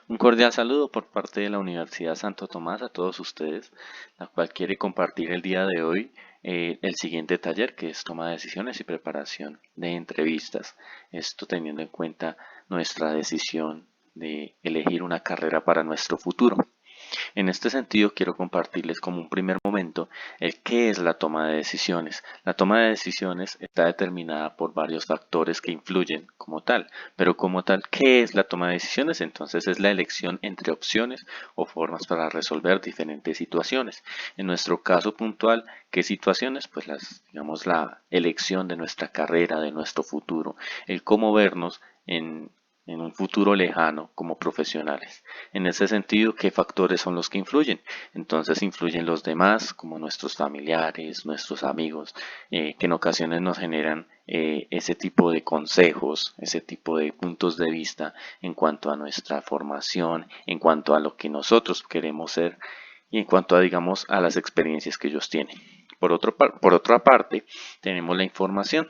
Un cordial saludo por parte de la Universidad Santo Tomás a todos ustedes, la cual quiere compartir el día de hoy el siguiente taller, que es toma de decisiones y preparación de entrevistas. Esto teniendo en cuenta nuestra decisión de elegir una carrera para nuestro futuro. En este sentido, quiero compartirles como un primer momento el qué es la toma de decisiones. La toma de decisiones está determinada por varios factores que influyen como tal, pero como tal, ¿qué es la toma de decisiones? Entonces es la elección entre opciones o formas para resolver diferentes situaciones. En nuestro caso puntual, ¿qué situaciones? Pues digamos, la elección de nuestra carrera, de nuestro futuro, el cómo vernos en un futuro lejano como profesionales. En ese sentido, ¿qué factores son los que influyen? Entonces influyen los demás, como nuestros familiares, nuestros amigos, que en ocasiones nos generan ese tipo de consejos, ese tipo de puntos de vista en cuanto a nuestra formación, en cuanto a lo que nosotros queremos ser y en cuanto a, digamos, a las experiencias que ellos tienen. Por otra parte, tenemos la información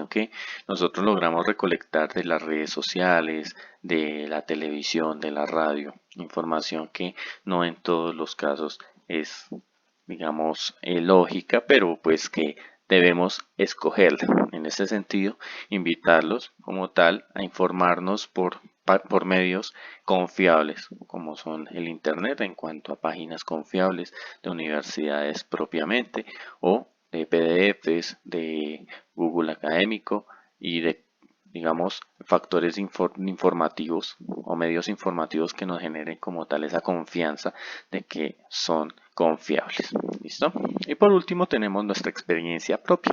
que nosotros logramos recolectar de las redes sociales, de la televisión, de la radio, información que no en todos los casos es, digamos, lógica, pero pues que debemos escogerla. En ese sentido, invitarlos como tal a informarnos por medios confiables, como son el Internet en cuanto a páginas confiables de universidades propiamente o de PDFs, de Google Académico y de, digamos, factores informativos o medios informativos que nos generen como tal esa confianza de que son confiables. ¿Listo? Y por último tenemos nuestra experiencia propia.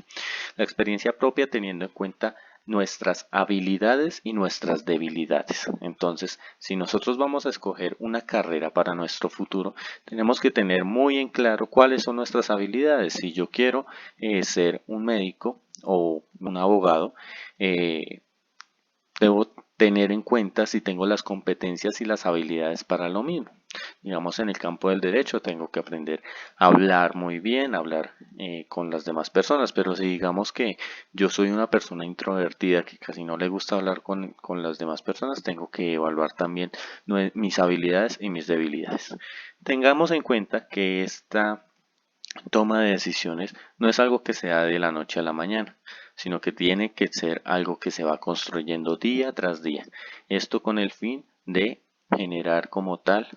La experiencia propia teniendo en cuenta nuestras habilidades y nuestras debilidades. Entonces, si nosotros vamos a escoger una carrera para nuestro futuro, tenemos que tener muy en claro cuáles son nuestras habilidades. Si yo quiero ser un médico o un abogado, eh, debo tener en cuenta si tengo las competencias y las habilidades para lo mismo. Digamos, en el campo del derecho tengo que aprender a hablar muy bien, hablar con las demás personas, pero si digamos que yo soy una persona introvertida que casi no le gusta hablar con las demás personas, tengo que evaluar también mis habilidades y mis debilidades. Tengamos en cuenta que esta toma de decisiones no es algo que sea de la noche a la mañana, sino que tiene que ser algo que se va construyendo día tras día. Esto con el fin de generar como tal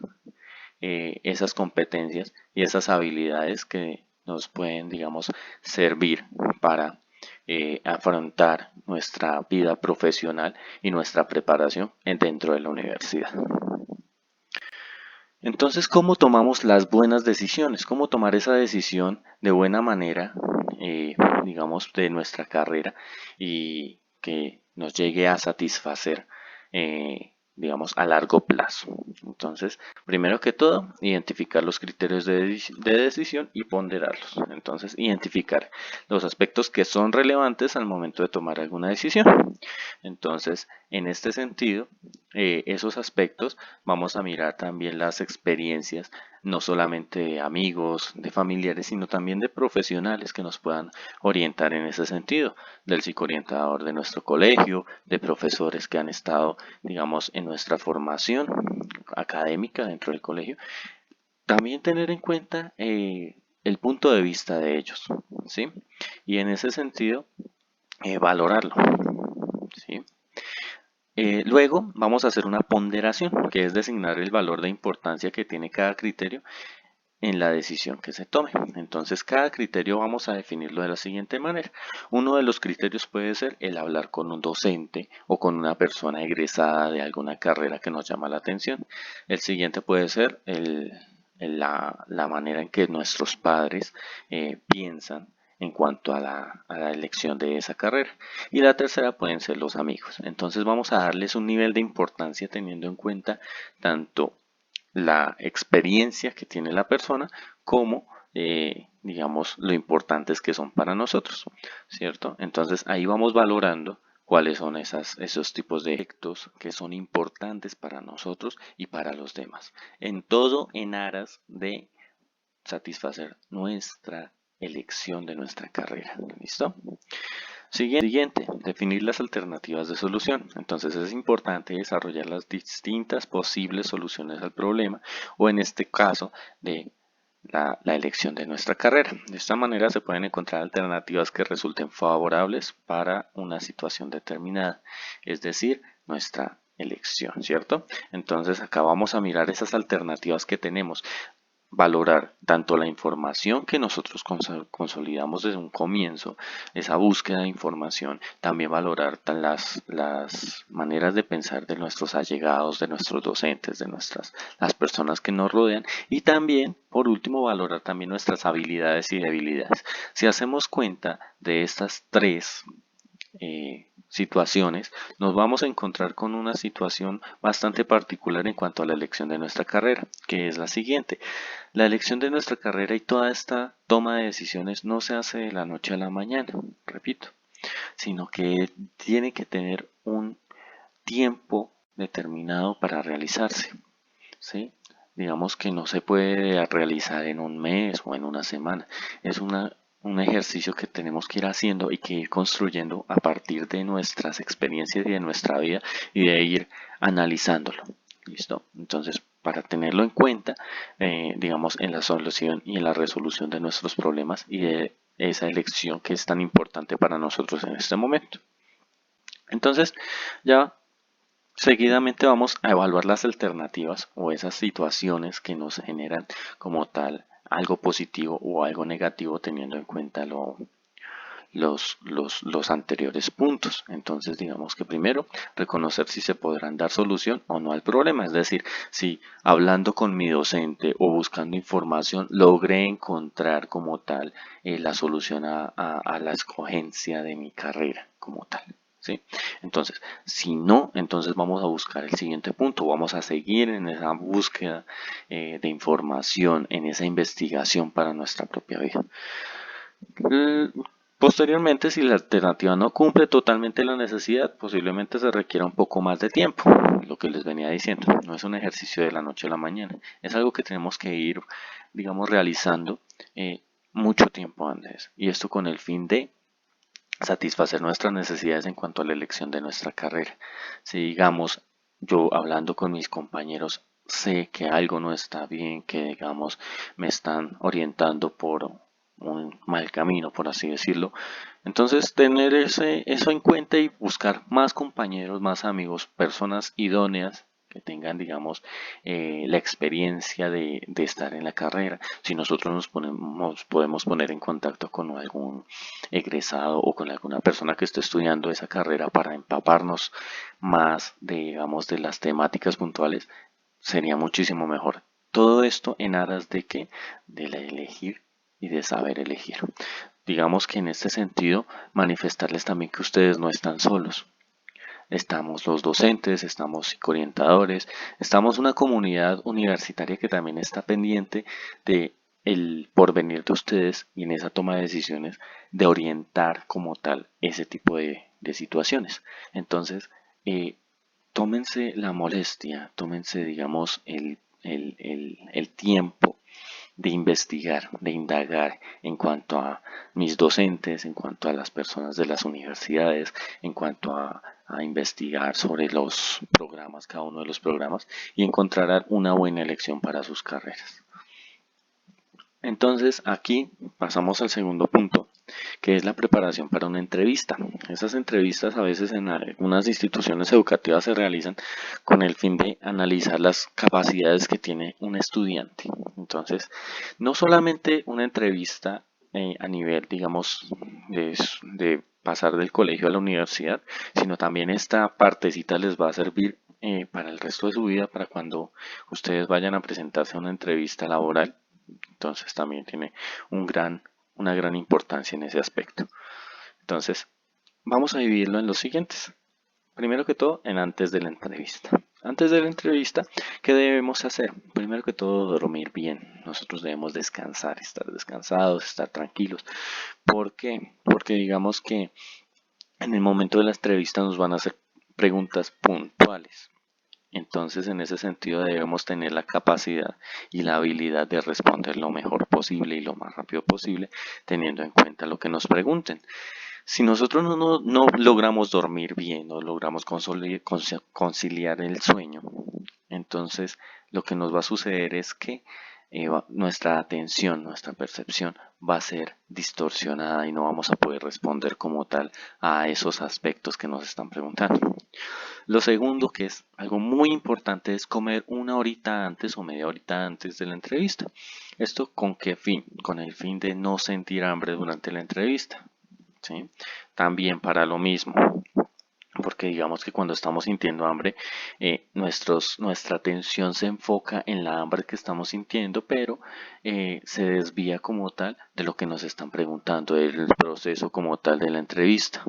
esas competencias y esas habilidades que nos pueden, digamos, servir para afrontar nuestra vida profesional y nuestra preparación dentro de la universidad. Entonces, ¿cómo tomamos las buenas decisiones? ¿Cómo tomar esa decisión de buena manera, digamos, de nuestra carrera y que nos llegue a satisfacer, digamos, a largo plazo? Entonces, primero que todo, identificar los criterios de decisión y ponderarlos. Entonces, identificar los aspectos que son relevantes al momento de tomar alguna decisión. Entonces, en este sentido, esos aspectos vamos a mirar también las experiencias, no solamente de amigos, de familiares, sino también de profesionales que nos puedan orientar en ese sentido, del psicoorientador de nuestro colegio, de profesores que han estado, digamos, en nuestra formación académica dentro del colegio. También tener en cuenta el punto de vista de ellos, ¿sí? Y en ese sentido, valorarlo, ¿sí? Luego vamos a hacer una ponderación, que es designar el valor de importancia que tiene cada criterio en la decisión que se tome. Entonces, cada criterio vamos a definirlo de la siguiente manera. Uno de los criterios puede ser el hablar con un docente o con una persona egresada de alguna carrera que nos llama la atención. El siguiente puede ser la manera en que nuestros padres piensan en cuanto a la elección de esa carrera. Y la tercera pueden ser los amigos. Entonces vamos a darles un nivel de importancia teniendo en cuenta tanto la experiencia que tiene la persona como digamos lo importantes que son para nosotros, ¿cierto? Entonces ahí vamos valorando cuáles son esos tipos de efectos que son importantes para nosotros y para los demás. En todo en aras de satisfacer nuestra elección de nuestra carrera. ¿Listo? Siguiente, definir las alternativas de solución. Entonces es importante desarrollar las distintas posibles soluciones al problema o en este caso de la elección de nuestra carrera. De esta manera se pueden encontrar alternativas que resulten favorables para una situación determinada, es decir, nuestra elección, ¿cierto? Entonces acá vamos a mirar esas alternativas que tenemos, valorar tanto la información que nosotros consolidamos desde un comienzo, esa búsqueda de información, también valorar las maneras de pensar de nuestros allegados, de nuestros docentes, de las personas que nos rodean y también, por último, valorar también nuestras habilidades y debilidades. Si hacemos cuenta de estas tres situaciones, nos vamos a encontrar con una situación bastante particular en cuanto a la elección de nuestra carrera, que es la siguiente. La elección de nuestra carrera y toda esta toma de decisiones no se hace de la noche a la mañana, repito, sino que tiene que tener un tiempo determinado para realizarse, ¿sí? Digamos que no se puede realizar en un mes o en una semana. Es un ejercicio que tenemos que ir haciendo y que ir construyendo a partir de nuestras experiencias y de nuestra vida y de ir analizándolo. ¿Listo? Entonces, para tenerlo en cuenta, digamos, en la solución y en la resolución de nuestros problemas y de esa elección que es tan importante para nosotros en este momento. Entonces, ya seguidamente vamos a evaluar las alternativas o esas situaciones que nos generan como tal algo positivo o algo negativo teniendo en cuenta los anteriores puntos. Entonces digamos que primero reconocer si se podrán dar solución o no al problema, es decir, si hablando con mi docente o buscando información logré encontrar como tal la solución a la escogencia de mi carrera como tal. ¿Sí? Entonces, si no, entonces vamos a buscar el siguiente punto, vamos a seguir en esa búsqueda de información, en esa investigación para nuestra propia vida. Posteriormente, si la alternativa no cumple totalmente la necesidad, posiblemente se requiera un poco más de tiempo, lo que les venía diciendo. No es un ejercicio de la noche a la mañana, es algo que tenemos que ir, digamos, realizando mucho tiempo antes. Y esto con el fin de satisfacer nuestras necesidades en cuanto a la elección de nuestra carrera. Si digamos, yo hablando con mis compañeros, sé que algo no está bien, que digamos, me están orientando por un mal camino, por así decirlo. Entonces, tener eso en cuenta y buscar más compañeros, más amigos, personas idóneas que tengan, digamos, la experiencia de estar en la carrera. Si nosotros podemos poner en contacto con algún egresado o con alguna persona que esté estudiando esa carrera para empaparnos más de, digamos, de las temáticas puntuales, sería muchísimo mejor. Todo esto en aras de que de la elegir y de saber elegir. Digamos que en este sentido, manifestarles también que ustedes no están solos. Estamos los docentes, estamos psicoorientadores, estamos una comunidad universitaria que también está pendiente de el porvenir de ustedes y en esa toma de decisiones de orientar como tal ese tipo de situaciones. Entonces, tómense la molestia, tómense, digamos, el tiempo de investigar, de indagar en cuanto a mis docentes, en cuanto a las personas de las universidades, en cuanto a investigar sobre los programas, cada uno de los programas, y encontrarán una buena elección para sus carreras. Entonces aquí pasamos al segundo punto, que es la preparación para una entrevista. Esas entrevistas a veces en algunas instituciones educativas se realizan con el fin de analizar las capacidades que tiene un estudiante. Entonces, no solamente una entrevista a nivel, digamos, de pasar del colegio a la universidad, sino también esta partecita les va a servir para el resto de su vida, para cuando ustedes vayan a presentarse a una entrevista laboral. Entonces también tiene una gran importancia en ese aspecto. Entonces, vamos a dividirlo en los siguientes. Primero que todo, en antes de la entrevista. Antes de la entrevista, ¿qué debemos hacer? Primero que todo, dormir bien. Nosotros debemos descansar, estar descansados, estar tranquilos. ¿Por qué? Porque digamos que en el momento de la entrevista nos van a hacer preguntas puntuales. Entonces, en ese sentido, debemos tener la capacidad y la habilidad de responder lo mejor posible y lo más rápido posible, teniendo en cuenta lo que nos pregunten. Si nosotros no logramos dormir bien, no logramos conciliar el sueño, entonces lo que nos va a suceder es que nuestra atención, nuestra percepción va a ser distorsionada y no vamos a poder responder como tal a esos aspectos que nos están preguntando. Lo segundo, que es algo muy importante, es comer una horita antes o media horita antes de la entrevista. ¿Esto con qué fin? Con el fin de no sentir hambre durante la entrevista. ¿Sí? También para lo mismo, porque digamos que cuando estamos sintiendo hambre, nuestra atención se enfoca en la hambre que estamos sintiendo, pero se desvía como tal de lo que nos están preguntando, del proceso como tal de la entrevista.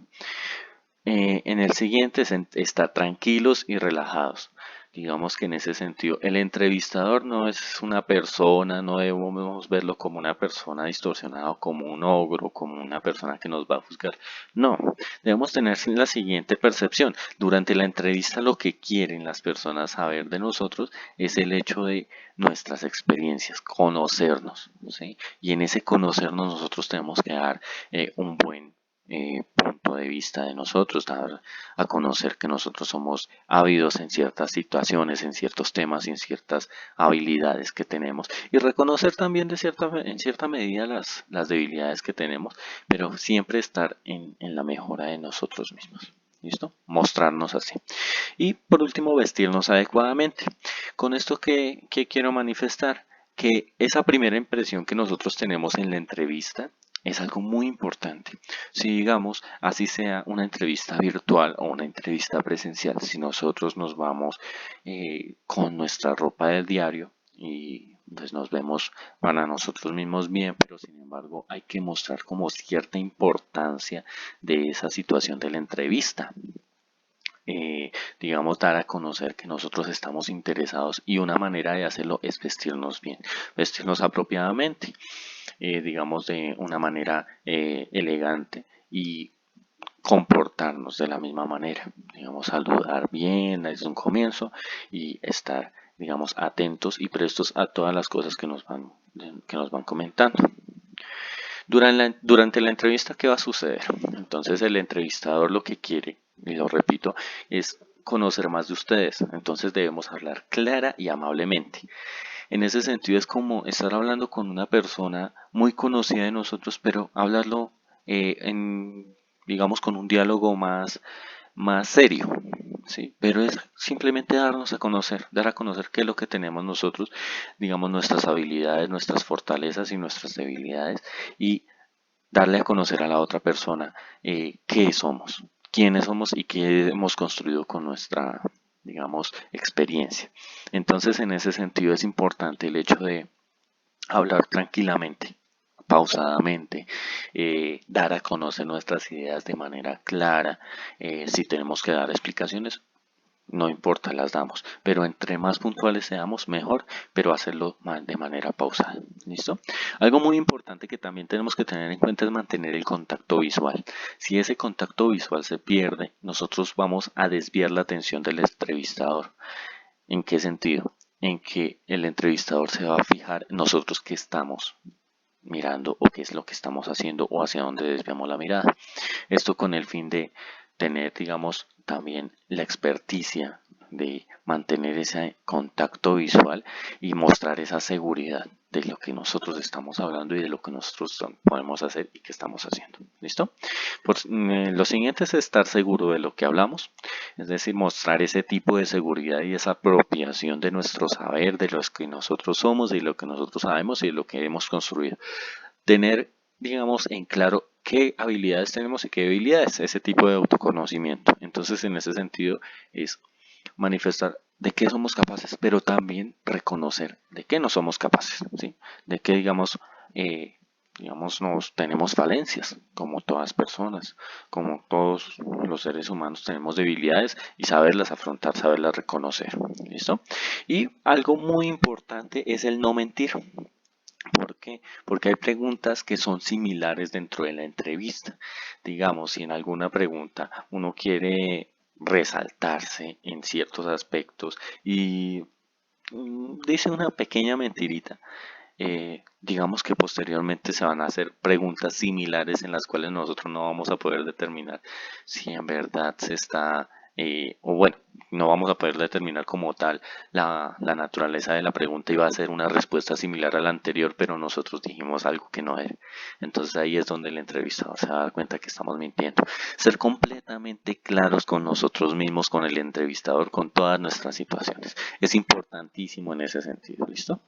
En el siguiente es estar tranquilos y relajados. Digamos que en ese sentido, el entrevistador no es una persona, no debemos verlo como una persona distorsionada, o como un ogro, como una persona que nos va a juzgar. No, debemos tener la siguiente percepción. Durante la entrevista lo que quieren las personas saber de nosotros es el hecho de nuestras experiencias, conocernos, ¿sí? Y en ese conocernos nosotros tenemos que dar un buen punto de vista de nosotros, dar a conocer que nosotros somos ávidos en ciertas situaciones, en ciertos temas y en ciertas habilidades que tenemos, y reconocer también en cierta medida las debilidades que tenemos, pero siempre estar en la mejora de nosotros mismos. ¿Listo? Mostrarnos así. Y por último, vestirnos adecuadamente. Con esto que quiero manifestar, que esa primera impresión que nosotros tenemos en la entrevista es algo muy importante. Si digamos, así sea una entrevista virtual o una entrevista presencial, si nosotros nos vamos con nuestra ropa del diario y pues nos vemos para nosotros mismos bien, pero sin embargo hay que mostrar como cierta importancia de esa situación de la entrevista. Digamos, dar a conocer que nosotros estamos interesados, y una manera de hacerlo es vestirnos bien, vestirnos apropiadamente, digamos, de una manera elegante, y comportarnos de la misma manera, digamos, saludar bien desde un comienzo y estar, digamos, atentos y prestos a todas las cosas que nos van comentando. Durante la entrevista, ¿qué va a suceder? Entonces el entrevistador lo que quiere, y lo repito, es conocer más de ustedes. Entonces debemos hablar clara y amablemente. En ese sentido es como estar hablando con una persona muy conocida de nosotros, pero hablarlo digamos, con un diálogo más serio, ¿sí? Pero es simplemente darnos a conocer, dar a conocer qué es lo que tenemos nosotros, digamos, nuestras habilidades, nuestras fortalezas y nuestras debilidades, y darle a conocer a la otra persona qué somos, quiénes somos y qué hemos construido con nuestra, digamos, experiencia. Entonces, en ese sentido es importante el hecho de hablar tranquilamente, pausadamente, dar a conocer nuestras ideas de manera clara. Si tenemos que dar explicaciones, no importa, las damos, pero entre más puntuales seamos, mejor, pero hacerlo de manera pausada. ¿Listo? Algo muy importante que también tenemos que tener en cuenta es mantener el contacto visual. Si ese contacto visual se pierde, nosotros vamos a desviar la atención del entrevistador. ¿En qué sentido? En que el entrevistador se va a fijar en nosotros qué estamos mirando, o qué es lo que estamos haciendo, o hacia dónde desviamos la mirada. Esto con el fin de tener, digamos, también la experticia de mantener ese contacto visual y mostrar esa seguridad de lo que nosotros estamos hablando y de lo que nosotros podemos hacer y que estamos haciendo. ¿Listo? Lo siguiente es estar seguro de lo que hablamos, es decir, mostrar ese tipo de seguridad y esa apropiación de nuestro saber, de los que nosotros somos, de lo que nosotros sabemos y de lo que hemos construido. Tener, digamos, en claro qué habilidades tenemos y qué debilidades, ese tipo de autoconocimiento. Entonces, en ese sentido, es manifestar de qué somos capaces, pero también reconocer de qué no somos capaces, ¿sí? De qué, digamos, tenemos falencias, como todas personas, como todos los seres humanos tenemos debilidades, y saberlas afrontar, saberlas reconocer, ¿listo? Y algo muy importante es el no mentir. ¿Por qué? Porque hay preguntas que son similares dentro de la entrevista. Digamos, si en alguna pregunta uno quiere resaltarse en ciertos aspectos y dice una pequeña mentirita, digamos que posteriormente se van a hacer preguntas similares en las cuales nosotros no vamos a poder determinar si en verdad se está, o bueno, no vamos a poder determinar como tal la naturaleza de la pregunta y va a ser una respuesta similar a la anterior, pero nosotros dijimos algo que no era. Entonces ahí es donde el entrevistador se va a dar cuenta que estamos mintiendo. Ser completamente claros con nosotros mismos, con el entrevistador, con todas nuestras situaciones. Es importantísimo en ese sentido, ¿listo?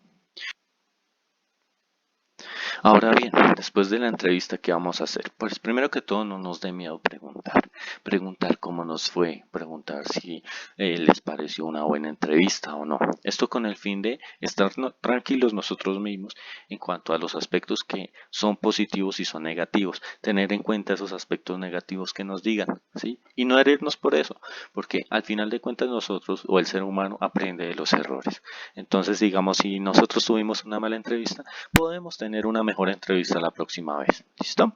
Ahora bien, después de la entrevista, ¿qué vamos a hacer? Pues primero que todo, no nos dé miedo preguntar. Preguntar cómo nos fue, preguntar si les pareció una buena entrevista o no. Esto con el fin de estar tranquilos nosotros mismos en cuanto a los aspectos que son positivos y son negativos. Tener en cuenta esos aspectos negativos que nos digan, ¿sí? Y no herirnos por eso, porque al final de cuentas nosotros o el ser humano aprende de los errores. Entonces, digamos, si nosotros tuvimos una mala entrevista, podemos tener una mejor entrevista la próxima vez. ¿Listo?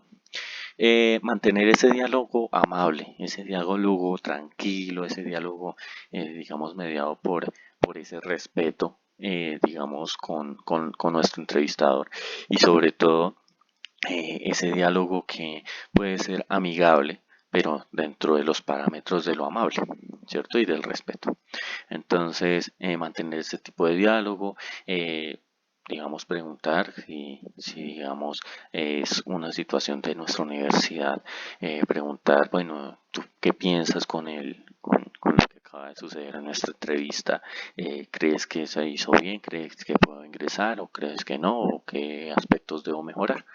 Mantener ese diálogo amable, ese diálogo tranquilo, ese diálogo, digamos, mediado por ese respeto, digamos, con nuestro entrevistador y sobre todo ese diálogo que puede ser amigable, pero dentro de los parámetros de lo amable, ¿cierto? Y del respeto. Entonces, mantener ese tipo de diálogo, digamos, preguntar si digamos, es una situación de nuestra universidad, preguntar, bueno, ¿tú qué piensas con lo que acaba de suceder en nuestra entrevista? ¿Crees que se hizo bien? ¿Crees que puedo ingresar? ¿O crees que no? ¿O qué aspectos debo mejorar?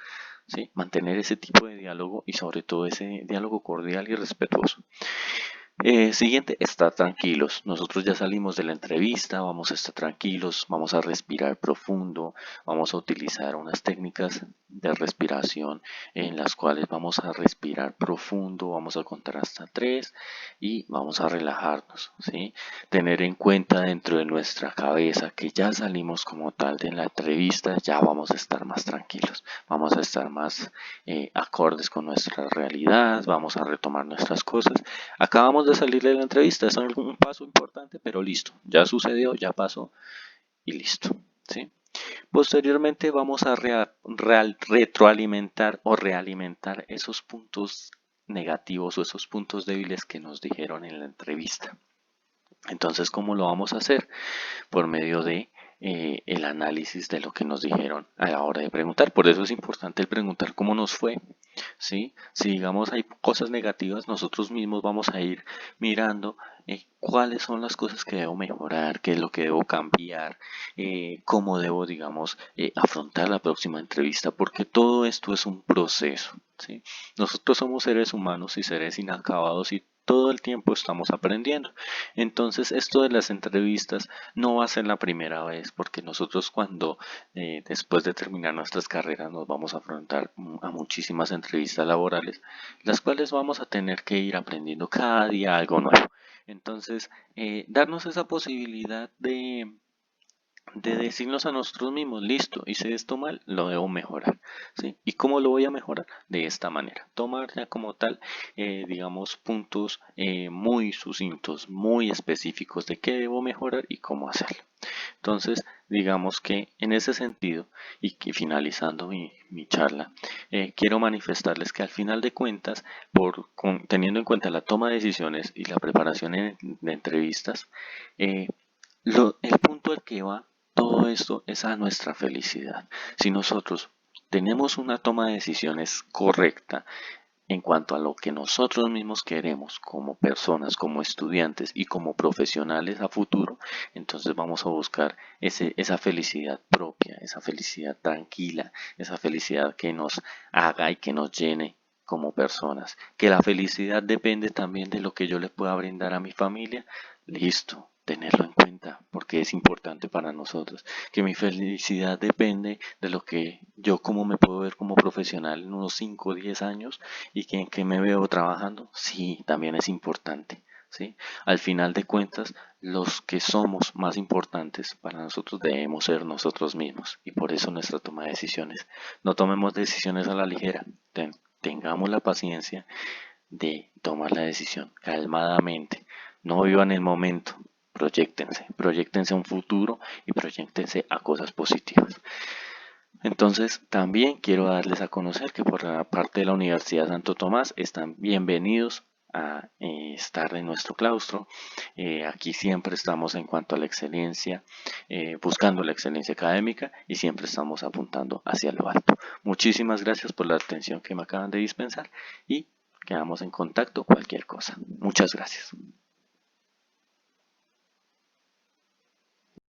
¿Sí? Mantener ese tipo de diálogo y sobre todo ese diálogo cordial y respetuoso. Siguiente, estar tranquilos. Nosotros ya salimos de la entrevista, vamos a estar tranquilos, vamos a respirar profundo, vamos a utilizar unas técnicas de respiración en las cuales vamos a respirar profundo, vamos a contar hasta 3 y vamos a relajarnos, ¿sí? Tener en cuenta dentro de nuestra cabeza que ya salimos como tal de la entrevista, ya vamos a estar más tranquilos, vamos a estar más acordes con nuestra realidad, vamos a retomar nuestras cosas. Acabamos de salir de la entrevista, es un paso importante, pero listo, ya sucedió, ya pasó y listo, ¿sí? Posteriormente vamos a retroalimentar o realimentar esos puntos negativos o esos puntos débiles que nos dijeron en la entrevista. Entonces, ¿cómo lo vamos a hacer? Por medio de el análisis de lo que nos dijeron a la hora de preguntar. Por eso es importante el preguntar cómo nos fue, ¿sí? Si digamos hay cosas negativas, nosotros mismos vamos a ir mirando cuáles son las cosas que debo mejorar, qué es lo que debo cambiar, cómo debo, digamos, afrontar la próxima entrevista, porque todo esto es un proceso, ¿sí? Nosotros somos seres humanos y seres inacabados y todo el tiempo estamos aprendiendo. Entonces, esto de las entrevistas no va a ser la primera vez, porque nosotros cuando después de terminar nuestras carreras nos vamos a afrontar a muchísimas entrevistas laborales, las cuales vamos a tener que ir aprendiendo cada día algo nuevo. Entonces, darnos esa posibilidad de decirnos a nosotros mismos, listo, hice esto mal, lo debo mejorar, ¿sí? ¿Y cómo lo voy a mejorar? De esta manera, tomar ya como tal, digamos, puntos muy sucintos, muy específicos de qué debo mejorar y cómo hacerlo. Entonces, digamos que en ese sentido, y que finalizando mi charla, quiero manifestarles que al final de cuentas, teniendo en cuenta la toma de decisiones y la preparación de entrevistas, eh, el punto al que va todo esto es a nuestra felicidad. Si nosotros tenemos una toma de decisiones correcta en cuanto a lo que nosotros mismos queremos como personas, como estudiantes y como profesionales a futuro, entonces vamos a buscar esa felicidad propia, esa felicidad tranquila, esa felicidad que nos haga y que nos llene como personas. Que la felicidad depende también de lo que yo le pueda brindar a mi familia, listo, tenerlo en cuenta porque es importante para nosotros. Que mi felicidad depende de lo que yo como me puedo ver como profesional en unos 5 o 10 años y que en qué me veo trabajando, sí, también es importante. ¿Sí? Al final de cuentas, los que somos más importantes para nosotros debemos ser nosotros mismos y por eso nuestra toma de decisiones. No tomemos decisiones a la ligera, tengamos la paciencia de tomar la decisión calmadamente. No vivan el momento, proyectense a un futuro y proyectense a cosas positivas. Entonces, también quiero darles a conocer que por la parte de la Universidad Santo Tomás están bienvenidos a estar en nuestro claustro. Aquí siempre estamos en cuanto a la excelencia, buscando la excelencia académica y siempre estamos apuntando hacia lo alto. Muchísimas gracias por la atención que me acaban de dispensar y quedamos en contacto cualquier cosa. Muchas gracias.